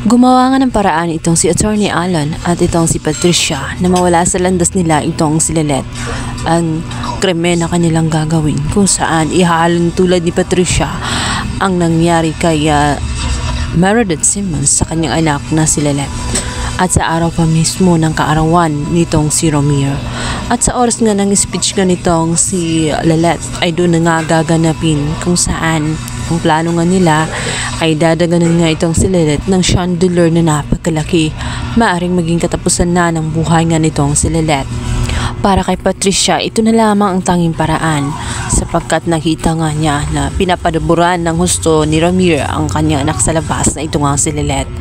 Gumawa nga ng paraan itong si Attorney Alan at itong si Patricia na mawala sa landas nila itong si Lilette. Ang krimen na kanilang gagawin kung saan ihahalin tulad ni Patricia ang nangyari kay Meredith Simmons sa kanyang anak na si Lilette. At sa araw pa mismo ng kaarawan nitong si Romeo. At sa oras nga ng speech nga nitong si Lilette ay doon na nga gaganapin kung saan ang plano nga nila ay dadaganan nga itong si Lilette ng chandelier na napakalaki. Maaring maging katapusan na ng buhay nga nitong si Lilette. Para kay Patricia, ito na lamang ang tanging paraan sapagkat nakita nga niya na pinapadaburan ng husto ni Ramir ang kanyang anak sa labas na ito nga si Lilette.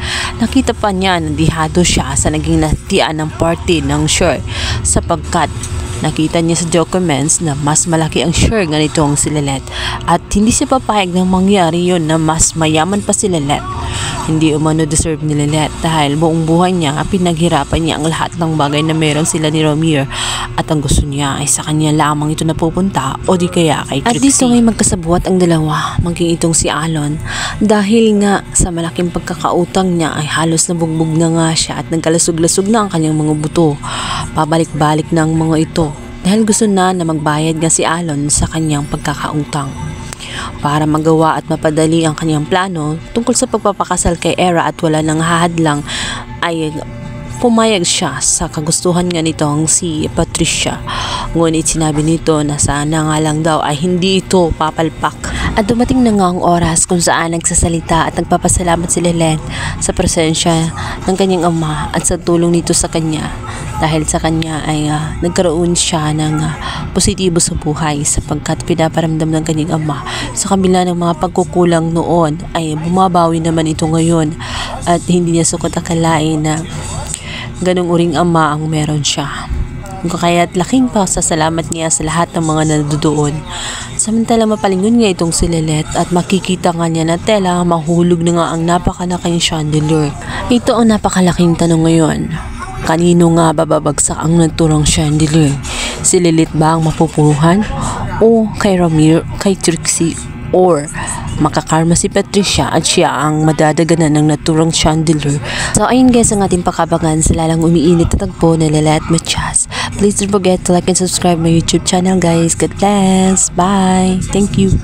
Nakita pa niya na dihado siya sa naging natian ng party ng share sapagkat nakita niya sa documents na mas malaki ang share nga nitong si Lilette at hindi siya papayag na mangyari yun na mas mayaman pa si Lilette. Hindi umano deserve ni Lilette dahil buong buhay niya pinaghirapan niya ang lahat ng bagay na meron sila ni Ramir at ang gusto niya ay sa kanya lamang ito napupunta o di kaya kay Trixie. At dito ngay magkasabuat ang dalawa, maging itong si Alon dahil nga sa malaking pagkakautang niya ay halos nabugbog na nga siya at nagkalasog-lasog na ang kanyang mga buto. Pabalik-balik na ang mga ito dahil gusto na magbayad nga si Alon sa kanyang pagkakautang. Para magawa at mapadali ang kanyang plano tungkol sa pagpapakasal kay Era at wala nang hahadlang ay pumayag siya sa kagustuhan nga nitong si Patricia. Ngunit sinabi nito na sana nga lang daw ay hindi ito papalpak. At dumating na nga ang oras kung saan nagsasalita at nagpapasalamat si Lilette sa presensya ng kanyang ama at sa tulong nito sa kanya. Dahil sa kanya ay nagkaroon siya ng positibo sa buhay sapagkat pinaparamdam ng kanyang ama sa kabila ng mga pagkukulang noon ay bumabawi naman ito ngayon at hindi niya sukot akalain na ganong uring ama ang meron siya. Kaya't laking pasasalamat niya sa lahat ng mga nandoon. Samantala mapalingon nga itong si Lilette at makikita nga niya na tela mahulog na nga ang napakalaking chandelier. Ito ang napakalaking tanong ngayon. Kanino nga bababagsak ang naturang chandelier? Si Lilette ba ang mapupuruhan? O kay Ramir, kay Trixie? Or makakarma si Patricia at siya ang madadaganan ng naturang chandelier? So ayun guys ang ating pakabangan sa lalang umiinit na tagpo na Lilette Matias. Please don't forget to like and subscribe my YouTube channel guys. God bless. Bye. Thank you.